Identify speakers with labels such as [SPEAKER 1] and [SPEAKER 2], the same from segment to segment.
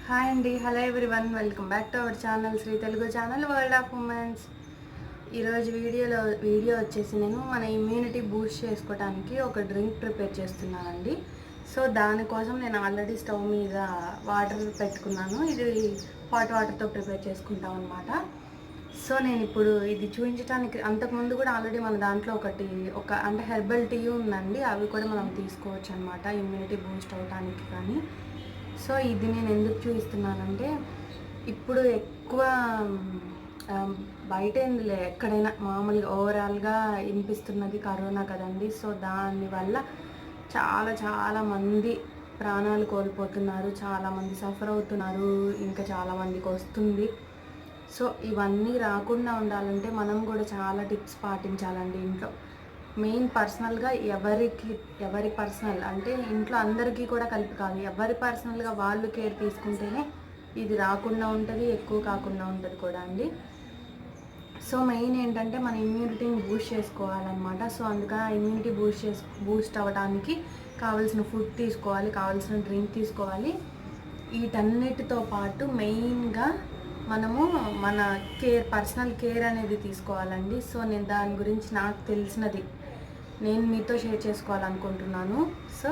[SPEAKER 1] Hi అండి, hello everyone, welcome back to our channel Sri Telugu channel world of womens. ఈరోజు video వచ్చేసి నేను మన ఇమ్యూనిటీ బూస్ట్ చేసుకోవడానికి ఒక డ్రింక్ ప్రిపేర్ చేస్తున్నానండి. సో దానికోసం నేను ఆల్రెడీ స్టవ్ మీద వాటర్ పెట్టుకున్నాను. ఇది హాట్ వాటర్తో ప్రిపేర్ చేసుకుంటాం అనమాట. సో నేను ఇప్పుడు ఇది చూపించడానికి అంతకుముందు కూడా ఆల్రెడీ మన దాంట్లో అంటే హెర్బల్ టీ ఉందండి. అవి కూడా మనం తీసుకోవచ్చు అనమాట ఇమ్యూనిటీ బూస్ట్ అవడానికి. కానీ సో ఇది నేను ఎందుకు చూపిస్తున్నానంటే, ఇప్పుడు ఎక్కువ బయట ఏందిలే ఎక్కడైనా మామూలుగా ఓవరాల్గా వినిపిస్తున్నది కరోనా కదండి. సో దానివల్ల చాలా మంది ప్రాణాలు కోల్పోతున్నారు, చాలామంది సఫర్ అవుతున్నారు, ఇంకా చాలామందికి వస్తుంది. సో ఇవన్నీ రాకుండా ఉండాలంటే మనం కూడా చాలా టిప్స్ పాటించాలండి ఇంట్లో. మెయిన్ పర్సనల్గా ఎవరి పర్సనల్ అంటే ఇంట్లో అందరికీ కూడా కలిపి కాదు, ఎవరి పర్సనల్గా వాళ్ళు కేర్ తీసుకుంటేనే ఇది రాకుండా ఉంటుంది, ఎక్కువ కాకుండా ఉంటుంది కూడా అండి. సో మెయిన్ ఏంటంటే మన ఇమ్యూనిటీని బూస్ట్ చేసుకోవాలన్నమాట. సో అందుకని ఇమ్యూనిటీ బూస్ట్ అవ్వడానికి కావాల్సిన ఫుడ్ తీసుకోవాలి, కావాల్సిన డ్రింక్ తీసుకోవాలి. వీటన్నిటితో పాటు మెయిన్గా మనము మన పర్సనల్ కేర్ అనేది తీసుకోవాలండి. సో నేను దాని గురించి నాకు తెలిసినది నేను మీతో షేర్ చేసుకోవాలనుకుంటున్నాను. సో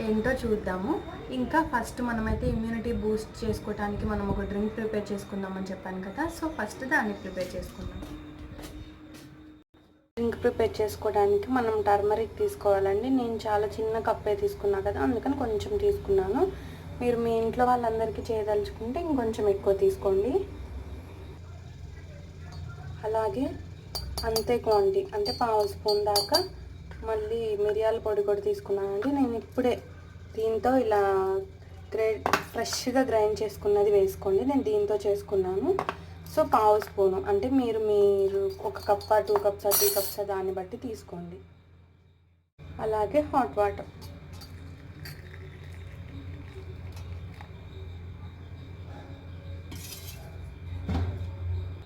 [SPEAKER 1] ఏంటో చూద్దాము. ఇంకా ఫస్ట్ మనమైతే ఇమ్యూనిటీ బూస్ట్ చేసుకోవడానికి మనం ఒక డ్రింక్ ప్రిపేర్ చేసుకుందామని చెప్పాను కదా. సో ఫస్ట్ దాన్ని ప్రిపేర్ చేసుకుందాం. డ్రింక్ ప్రిపేర్ చేసుకోవడానికి మనం టర్మరిక్ తీసుకోవాలండి. నేను చాలా చిన్న కప్పే తీసుకున్నాను కదా, అందుకని కొంచెం తీసుకున్నాను. మీరు మీ ఇంట్లో వాళ్ళందరికీ చేయదలుచుకుంటే ఇంకొంచెం ఎక్కువ తీసుకోండి. అలాగే అంతే క్వాంటిటీ అంటే 1/2 స్పూన్ దాకా మళ్ళీ మిరియాల పొడి కూడా తీసుకున్నానండి. నేను ఇప్పుడే దీంతో ఇలా ఫ్రెష్గా గ్రైండ్ చేసుకున్నది వేసుకోండి. నేను దీంతో చేసుకున్నాను. సో 1/2 స్పూను అంటే మీరు 1 కప్ 2 కప్స్ 3 కప్స్ దాన్ని బట్టి తీసుకోండి. అలాగే హాట్ వాటర్,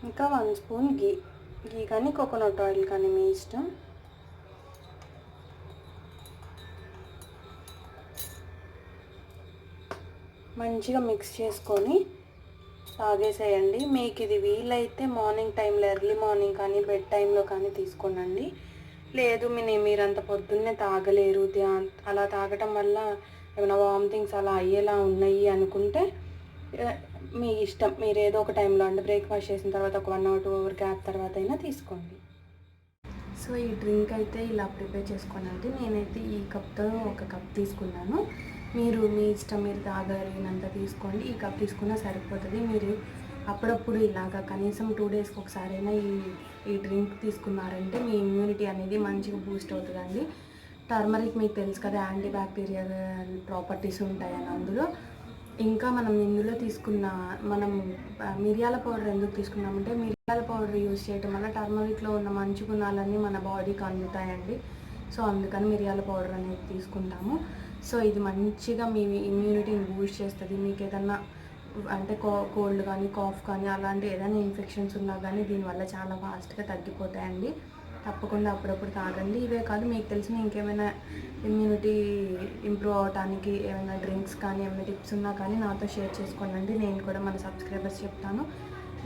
[SPEAKER 1] ఇంకా 1 స్పూన్ గీ కానీ కోకోనట్ ఆయిల్ కానీ మీ ఇష్టం. మంచిగా మిక్స్ చేసుకొని తాగేసేయండి. మీకు ఇది వీలైతే మార్నింగ్ టైంలో, ఎర్లీ మార్నింగ్ కానీ బెడ్ టైంలో కానీ తీసుకోనండి. లేదు మీరంత పొద్దున్నే తాగలేరు, అలా తాగటం వల్ల ఏమైనా వామిటింగ్స్ అలా అయ్యేలా ఉన్నాయి అనుకుంటే మీ ఇష్టం. మీరు ఏదో ఒక టైంలో అంటే బ్రేక్ఫాస్ట్ చేసిన తర్వాత ఒక 1 or 2 hour గ్యాప్ తర్వాత అయినా తీసుకోండి. సో ఈ డ్రింక్ అయితే ఇలా ప్రిపేర్ చేసుకోనండి. నేనైతే ఈ కప్తో 1 కప్ తీసుకున్నాను. మీరు మీ ఇష్టం, మీరు తాగలిగినంత తీసుకోండి. ఈ కప్ తీసుకున్నా సరిపోతుంది. మీరు అప్పుడప్పుడు ఇలాగా కనీసం 2 daysకి ఒకసారైనా ఈ డ్రింక్ తీసుకున్నారంటే మీ ఇమ్యూనిటీ అనేది మంచిగా బూస్ట్ అవుతుందండి. టర్మరిక్ మీకు తెలుసు కదా, యాంటీ బ్యాక్టీరియల్ ప్రాపర్టీస్ ఉంటాయని అందులో. ఇంకా మనం ఇందులో మనం మిరియాల పౌడర్ ఎందుకు తీసుకున్నామంటే, మిరియాల పౌడర్ యూజ్ చేయడం వల్ల టర్మరిక్లో ఉన్న మంచి గుణాలన్నీ మన బాడీకి అందుతాయండి. సో అందుకని మిరియాల పౌడర్ అనేది తీసుకుంటాము. సో ఇది మంచిగా మీ ఇమ్యూనిటీని బూస్ట్ చేస్తుంది. మీకు ఏదన్నా అంటే కోల్డ్ కానీ కాఫ్ కానీ అలాంటి ఏదైనా ఇన్ఫెక్షన్స్ ఉన్నా కానీ దీనివల్ల చాలా ఫాస్ట్గా తగ్గిపోతాయండి. తప్పకుండా అప్పుడప్పుడు తాగండి. ఇవే కాదు, మీకు తెలిసిన ఇంకేమైనా ఇమ్యూనిటీ ఇంప్రూవ్ అవడానికి ఏమైనా డ్రింక్స్ కానీ ఏమైనా టిప్స్ ఉన్నా కానీ నాతో షేర్ చేసుకోండి. నేను కూడా మన సబ్స్క్రైబర్స్ చెప్తాను.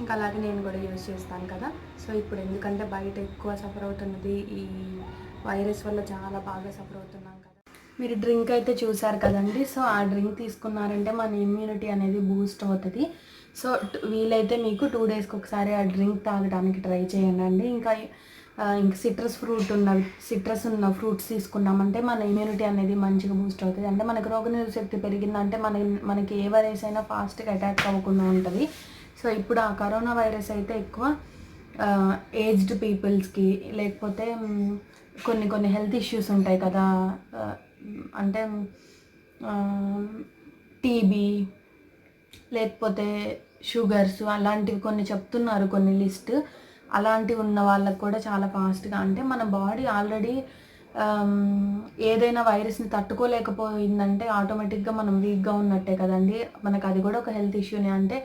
[SPEAKER 1] ఇంకా అలాగే నేను కూడా యూజ్ చేస్తాను కదా. సో ఇప్పుడు ఎందుకంటే బయట ఎక్కువ సఫర్ అవుతున్నది, ఈ వైరస్ వల్ల చాలా బాగా సఫర్ అవుతున్నాం కదా. మీరు డ్రింక్ అయితే చూసారు కదండి. సో ఆ డ్రింక్ తీసుకున్నారంటే మన ఇమ్యూనిటీ అనేది బూస్ట్ అవుతుంది. సో వీలైతే మీకు 2 daysకి ఒకసారి ఆ డ్రింక్ తాగడానికి ట్రై చేయండి. ఇంకా సిట్రస్ ఉన్న ఫ్రూట్స్ తీసుకున్నామంటే మన ఇమ్యూనిటీ అనేది మంచిగా బూస్ట్ అవుతుంది. అంటే మనకు రోగనిరోధక శక్తి పెరిగిందంటే మనకి ఏ వైరస్ అయినా ఫాస్ట్గా అటాక్ అవ్వకుండా ఉంటుంది. సో ఇప్పుడు ఆ కరోనా వైరస్ అయితే ఎక్కువ ఏజ్డ్ పీపుల్స్కి, లేకపోతే కొన్ని హెల్త్ ఇష్యూస్ ఉంటాయి కదా, అంటే టీబీ లేకపోతే షుగర్స్ అలాంటివి కొన్ని చెప్తున్నారు, కొన్ని లిస్ట్. అలాంటివి ఉన్న వాళ్ళకు కూడా చాలా ఫాస్ట్గా, అంటే మన బాడీ ఆల్రెడీ ఏదైనా వైరస్ని తట్టుకోలేకపోయిందంటే ఆటోమేటిక్గా మనం వీక్గా ఉన్నట్టే కదండి. మనకు అది కూడా ఒక హెల్త్ ఇష్యూనే. అంటే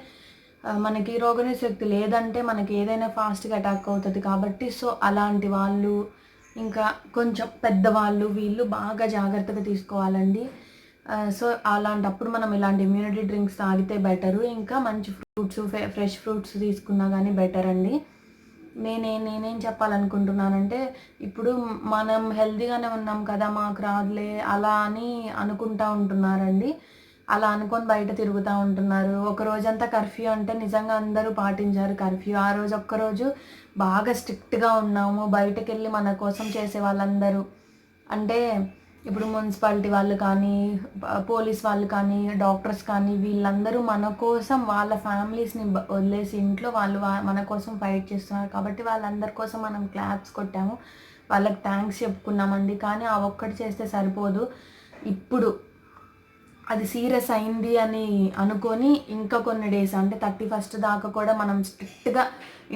[SPEAKER 1] మనకి రోగనిరోధక శక్తి లేదంటే మనకి ఏదైనా ఫాస్ట్గా అటాక్ అవుతుంది కాబట్టి. సో అలాంటి వాళ్ళు, ఇంకా కొంచెం పెద్దవాళ్ళు, వీళ్ళు బాగా జాగ్రత్తగా తీసుకోవాలండి. సో అలాంటప్పుడు మనం ఇలాంటి ఇమ్యూనిటీ డ్రింక్స్ తాగితే బెటరు. ఇంకా మంచి ఫ్రూట్స్, ఫ్రెష్ ఫ్రూట్స్ తీసుకున్నా కానీ బెటర్ అండి. నేనేం చెప్పాలనుకుంటున్నానంటే, ఇప్పుడు మనం హెల్తీగానే ఉన్నాం కదా, మాకు రాదులే అలా అని అనుకుంటా ఉంటున్నారండి. అలా అనుకొని బయట తిరుగుతూ ఉంటున్నారు. ఒక రోజంతా కర్ఫ్యూ అంటే నిజంగా అందరూ పాటించారు కర్ఫ్యూ. ఆ రోజు ఒక్కరోజు బాగా స్ట్రిక్ట్గా ఉన్నాము. బయటకెళ్ళి మన కోసం చేసే వాళ్ళందరూ, అంటే ఇప్పుడు మున్సిపాలిటీ వాళ్ళు కానీ, పోలీస్ వాళ్ళు కానీ, డాక్టర్స్ కానీ, వీళ్ళందరూ మన కోసం వాళ్ళ ఫ్యామిలీస్ని వదిలేసి ఇంట్లో వాళ్ళు మన కోసం ఫైట్ చేస్తున్నారు. కాబట్టి వాళ్ళందరి కోసం మనం క్లాప్స్ కొట్టాము, వాళ్ళకి థ్యాంక్స్ చెప్పుకున్నామండి. కానీ ఆ ఒక్కటి చేస్తే సరిపోదు. ఇప్పుడు అది సీరియస్ అయింది అని అనుకొని ఇంకా కొన్ని డేస్, అంటే 31st దాకా కూడా మనం స్ట్రిక్ట్గా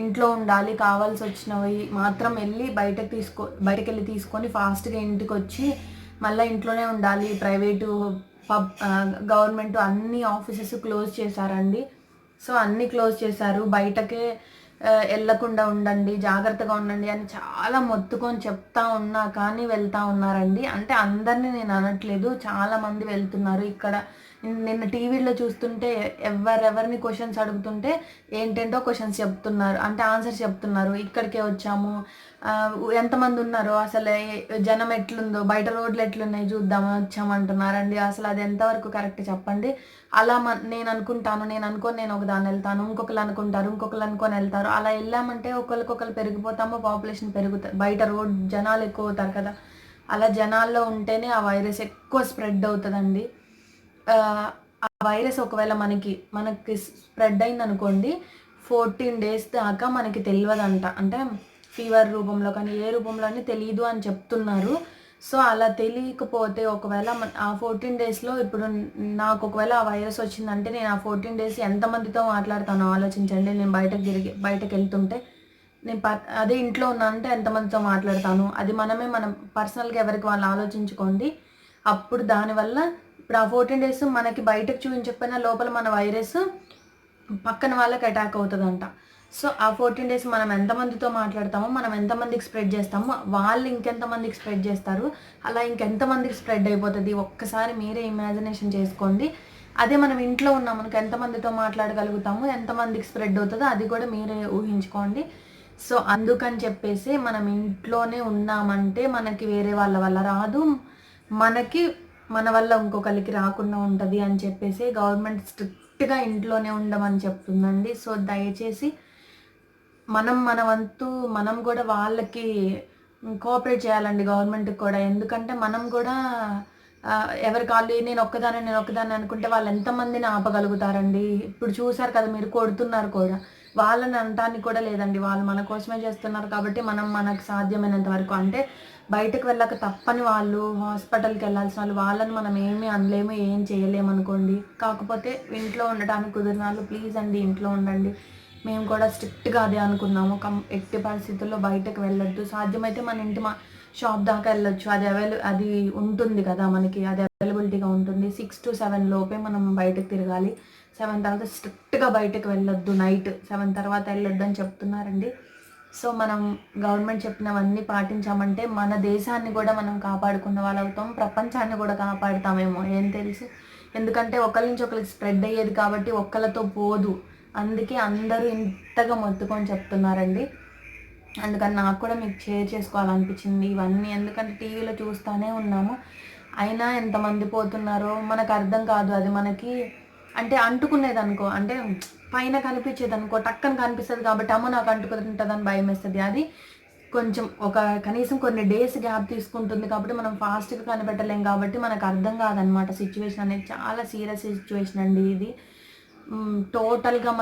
[SPEAKER 1] ఇంట్లో ఉండాలి. కావాల్సి వచ్చినవి మాత్రం బయటకు వెళ్ళి తీసుకొని ఫాస్ట్గా ఇంటికి వచ్చి మళ్ళీ ఇంట్లోనే ఉండాలి. ప్రైవేటు గవర్నమెంట్ అన్ని ఆఫీసెస్ క్లోజ్ చేశారండి. సో అన్నీ క్లోజ్ చేశారు. బయటకే వెళ్ళకుండా ఉండండి, జాగ్రత్తగా ఉండండి అని చాలా మొత్తుకొని చెప్తా ఉన్నా కానీ వెళ్తూ ఉన్నారండి. అంటే అందరినీ నేను అనట్లేదు, చాలామంది వెళ్తున్నారు. ఇక్కడ నిన్న టీవీలో చూస్తుంటే ఎవరెవరిని క్వశ్చన్స్ అడుగుతుంటే ఏంటంటో క్వశ్చన్స్ చెప్తున్నారు, అంటే ఆన్సర్స్ చెప్తున్నారు. ఇక్కడికే వచ్చాము, ఎంతమంది ఉన్నారో, అసలు జనం ఎట్లుందో, బయట రోడ్లు ఎట్లున్నాయి చూద్దామని వచ్చామంటున్నారండి. అసలు అది ఎంతవరకు కరెక్ట్ చెప్పండి. అలా నేను అనుకుంటాను, నేను ఒకదాన్ని వెళ్తాను, ఇంకొకరు అనుకొని వెళ్తారు. అలా వెళ్ళామంటే ఒకరికొకరు పెరిగిపోతాము, పాపులేషన్ పెరుగుతుంది, బయట జనాలు ఎక్కువ అవుతారు కదా. అలా జనాల్లో ఉంటేనే ఆ వైరస్ ఎక్కువ స్ప్రెడ్ అవుతుందండి. ఆ వైరస్ ఒకవేళ మనకి స్ప్రెడ్ అయింది అనుకోండి, 14 days దాకా మనకి తెలియదంట. అంటే ఫీవర్ రూపంలో కానీ ఏ రూపంలో అని తెలియదు అని చెప్తున్నారు. సో అలా తెలియకపోతే ఒకవేళ ఆ 14 daysలో ఇప్పుడు నాకు ఒకవేళ ఆ వైరస్ వచ్చిందంటే నేను ఆ 14 days ఎంతమందితో మాట్లాడతానో ఆలోచించండి. నేను బయటకు వెళ్తుంటే, నేను అదే ఇంట్లో ఉన్నానంటే ఎంతమందితో మాట్లాడతాను. అది మనం పర్సనల్గా ఎవరికి వాళ్ళు ఆలోచించుకోండి. అప్పుడు దానివల్ల ఇప్పుడు ఆ 14 days మనకి బయటకు చూపించకపోయినా లోపల మన వైరస్ పక్కన వాళ్ళకి అటాక్ అవుతుందంట. సో ఆ 14 days మనం ఎంతమందితో మాట్లాడతామో, మనం ఎంతమందికి స్ప్రెడ్ చేస్తామో, వాళ్ళు ఇంకెంతమందికి స్ప్రెడ్ చేస్తారు, అలా ఇంకెంతమందికి స్ప్రెడ్ అయిపోతుంది. ఒక్కసారి మీరే ఇమాజినేషన్ చేసుకోండి. అదే మనం ఇంట్లో ఉన్నాం, మనకు ఎంతమందితో మాట్లాడగలుగుతాము, ఎంతమందికి స్ప్రెడ్ అవుతుందో అది కూడా మీరే ఊహించుకోండి. సో అందుకని చెప్పేసి మనం ఇంట్లోనే ఉన్నామంటే మనకి వేరే వాళ్ళ వల్ల రాదు, మనకి మన వల్ల ఇంకొకరికి రాకుండా ఉంటుంది అని చెప్పేసి గవర్నమెంట్ స్ట్రిక్ట్గా ఇంట్లోనే ఉండమని చెప్తుందండి. సో దయచేసి మన వంతు మనం కూడా వాళ్ళకి కోఆపరేట్ చేయాలండి, గవర్నమెంట్కి కూడా. ఎందుకంటే మనం కూడా ఎవరి కాళ్ళు నేను ఒక్కదాన్ని అనుకుంటే వాళ్ళు ఎంతమందిని ఆపగలుగుతారండి. ఇప్పుడు చూసారు కదా మీరు, కొడుతున్నారు కూడా. వాళ్ళని అనటానికి కూడా లేదండి, వాళ్ళు మన కోసమే చేస్తున్నారు. కాబట్టి మనకు సాధ్యమైనంత వరకు, అంటే బయటకు వెళ్ళక తప్పని వాళ్ళు, హాస్పిటల్కి వెళ్ళాల్సిన వాళ్ళని మనం ఏమీ అనలేము, ఏం చేయలేము అనుకోండి. కాకపోతే ఇంట్లో ఉండటానికి కుదిరిన వాళ్ళు ప్లీజ్ అండి ఇంట్లో ఉండండి. మేము కూడా స్ట్రిక్ట్గా అదే అనుకున్నాము. ఎట్టి పరిస్థితుల్లో బయటకు వెళ్ళొద్దు. సాధ్యమైతే మన షాప్ దాకా వెళ్ళొచ్చు, అది ఉంటుంది కదా మనకి, అది అవైలబిలిటీగా ఉంటుంది. 6 to 7 లోపే మనం బయటకు తిరగాలి. 7 తర్వాత స్ట్రిక్ట్గా బయటకు వెళ్ళొద్దు, నైట్ 7 తర్వాత వెళ్ళొద్దు అని చెప్తున్నారండి. సో మనం గవర్నమెంట్ చెప్పినవన్నీ పాటించామంటే మన దేశాన్ని కూడా మనం కాపాడుకున్న వాళ్ళు అవుతాం, ప్రపంచాన్ని కూడా కాపాడుతామేమో ఏం తెలుసు. ఎందుకంటే ఒకరి నుంచి ఒకరికి స్ప్రెడ్ అయ్యేది కాబట్టి ఒక్కరితో పోదు. అందుకే అందరూ ఇంతగా మొత్తుకొని చెప్తున్నారండి. అందుకని నాకు కూడా మీకు షేర్ చేసుకోవాలనిపించింది ఇవన్నీ. ఎందుకంటే టీవీలో చూస్తూనే ఉన్నాము, అయినా ఎంతమంది పోతున్నారో మనకు అర్థం కాదు. అది మనకి అంటే అంటుకునేది అనుకో, అంటే పైన కనిపించేది అనుకో, టక్కన కనిపిస్తుంది కాబట్టి అమ్మ నాకు అంటుకుంటుందని భయం వేస్తుంది. అది కొంచెం కనీసం కొన్ని డేస్ గ్యాప్ తీసుకుంటుంది కాబట్టి మనం ఫాస్ట్గా కనిపెట్టలేం. కాబట్టి మనకు అర్థం కాదనమాట సిచ్యువేషన్ అనేది. చాలా సీరియస్ సిచ్యువేషన్ అండి ఇది. టోటల్గా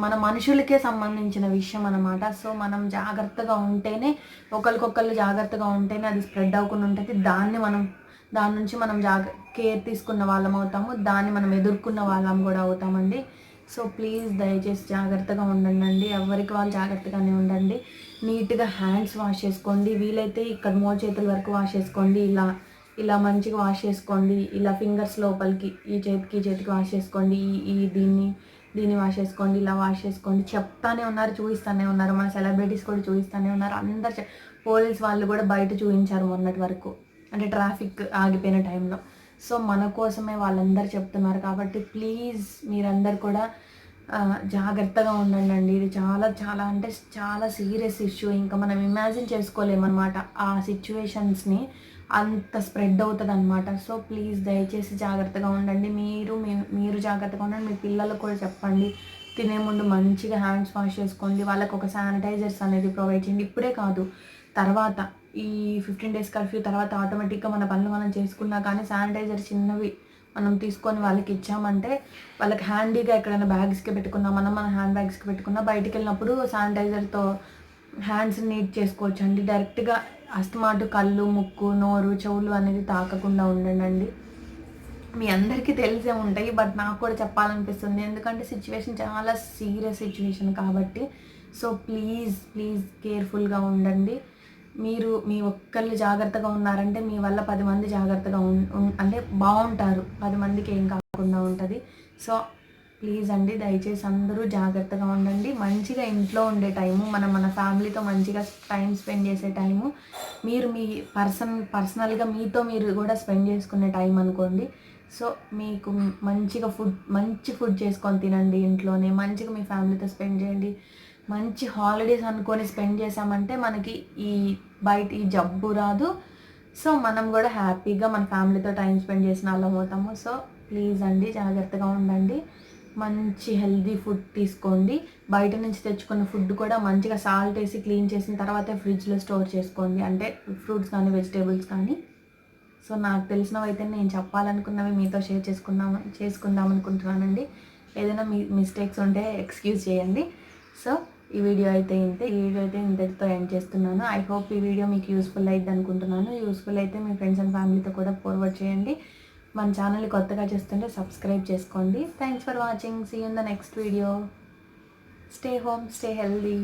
[SPEAKER 1] మన మనుషులకే సంబంధించిన విషయం అన్నమాట. సో మనం జాగ్రత్తగా ఉంటేనే, ఒకరికొకళ్ళు జాగ్రత్తగా ఉంటేనే అది స్ప్రెడ్ అవ్వకుండా ఉంటుంది. దాని నుంచి మనం కేర్ తీసుకున్న వాళ్ళం అవుతాము, దాన్ని మనం ఎదుర్కొన్న వాళ్ళం కూడా అవుతామండి. సో ప్లీజ్ దయచేసి జాగ్రత్తగా ఉండండి, ఎవరికి వాళ్ళు జాగ్రత్తగానే ఉండండి. నీట్గా హ్యాండ్స్ వాష్ చేసుకోండి, వీలైతే ఇక్కడ మోచేతుల వరకు వాష్ చేసుకోండి. ఇలా మంచిగా వాష్ చేసుకోండి. ఇలా ఫింగర్స్ లోపలికి, ఈ చేతికి వాష్ చేసుకోండి. దీన్ని వాష్ చేసుకోండి, ఇలా వాష్ చేసుకోండి. చెప్తానే ఉన్నారు, చూపిస్తూనే ఉన్నారు. మన సెలబ్రిటీస్ కూడా చూపిస్తూనే ఉన్నారు. అందరు పోలీస్ వాళ్ళు కూడా బయట చూపించారు మొన్నటి వరకు. అంటే ట్రాఫిక్ ఆగిపోయిన టైంలో. సో మన కోసమే వాళ్ళందరూ చెప్తున్నారు కాబట్టి ప్లీజ్ మీరందరు కూడా జాగ్రత్తగా ఉండండి. ఇది చాలా చాలా అంటే చాలా సీరియస్ ఇష్యూ. ఇంకా మనం ఇమాజిన్ చేసుకోలేమన్నమాట ఆ సిచ్యువేషన్స్ని, అంత స్ప్రెడ్ అవుతుంది అనమాట. సో ప్లీజ్ దయచేసి జాగ్రత్తగా ఉండండి. మీరు జాగ్రత్తగా ఉండండి. మీ పిల్లలకు కూడా చెప్పండి, తినే ముందు మంచిగా హ్యాండ్స్ వాష్ చేసుకోండి. వాళ్ళకు ఒక శానిటైజర్స్ అనేది ప్రొవైడ్ చేయండి. ఇప్పుడే కాదు, తర్వాత ఈ 15 days కర్ఫ్యూ తర్వాత ఆటోమేటిక్గా మన పనులు మనం చేసుకున్నా కానీ శానిటైజర్ చిన్నవి మనం తీసుకొని వాళ్ళకి ఇచ్చామంటే వాళ్ళకి హ్యాండీగా ఎక్కడైనా బ్యాగ్స్కి పెట్టుకున్నా, మన హ్యాండ్ బ్యాగ్స్కి పెట్టుకున్నా, బయటికి వెళ్ళినప్పుడు శానిటైజర్తో హ్యాండ్స్ నీట్ చేసుకోవచ్చు అండి. డైరెక్ట్గా అస్తమాటు కళ్ళు, ముక్కు, నోరు, చెవులు అనేది తాకకుండా ఉండండి. మీ అందరికీ తెలిసే ఉంటాయి, బట్ నాకు కూడా చెప్పాలనిపిస్తుంది ఎందుకంటే సిచ్యువేషన్ చాలా సీరియస్ సిచ్యువేషన్ కాబట్టి. సో ప్లీజ్ కేర్ఫుల్గా ఉండండి. మీరు మీ ఒక్కళ్ళు జాగ్రత్తగా ఉన్నారంటే మీ వల్ల 10 మంది జాగ్రత్తగా అంటే బాగుంటారు, 10 మందికి ఏం కాకుండా ఉంటుంది. సో ప్లీజ్ అండి, దయచేసి అందరూ జాగ్రత్తగా ఉండండి. మంచిగా ఇంట్లో ఉండే టైము, మన ఫ్యామిలీతో మంచిగా టైం స్పెండ్ చేసే టైము, మీరు మీ పర్సనల్గా మీతో మీరు కూడా స్పెండ్ చేసుకునే టైం అనుకోండి. సో మీకు మంచి ఫుడ్ చేసుకొని తినండి ఇంట్లోనే, మంచిగా మీ ఫ్యామిలీతో స్పెండ్ చేయండి. మంచి హాలిడేస్ అనుకొని స్పెండ్ చేసామంటే మనకి బయట ఈ జబ్బు రాదు. సో మనం కూడా హ్యాపీగా మన ఫ్యామిలీతో టైం స్పెండ్ చేసిన వాళ్ళం అవుతాము. సో ప్లీజ్ అండి, జాగ్రత్తగా ఉండండి. మంచి హెల్దీ ఫుడ్ తీసుకోండి. బయట నుంచి తెచ్చుకున్న ఫుడ్ కూడా మంచిగా సాల్ట్ వేసి క్లీన్ చేసిన తర్వాత ఫ్రిడ్జ్లో స్టోర్ చేసుకోండి, అంటే ఫ్రూట్స్ కానీ వెజిటేబుల్స్ కానీ. సో నాకు తెలిసినవి అయితే నేను చెప్పాలనుకున్నవి మీతో షేర్ చేసుకుందాం అనుకుంటున్నానండి. ఏదైనా మిస్టేక్స్ ఉంటే ఎక్స్క్యూజ్ చేయండి. సో ఈ వీడియో అయితే ఇంతటితో ఎండ్ చేస్తున్నాను. ఐ హోప్ ఈ వీడియో మీకు యూస్ఫుల్ అయ్యింది అనుకుంటున్నాను. యూస్ఫుల్ అయితే మీ ఫ్రెండ్స్ అండ్ ఫ్యామిలీతో కూడా ఫార్వర్డ్ చేయండి. మన ఛానల్ని కొత్తగా చేస్తుంటే సబ్స్క్రైబ్ చేసుకోండి. Thanks for watching. See you in the next video. Stay home, stay healthy.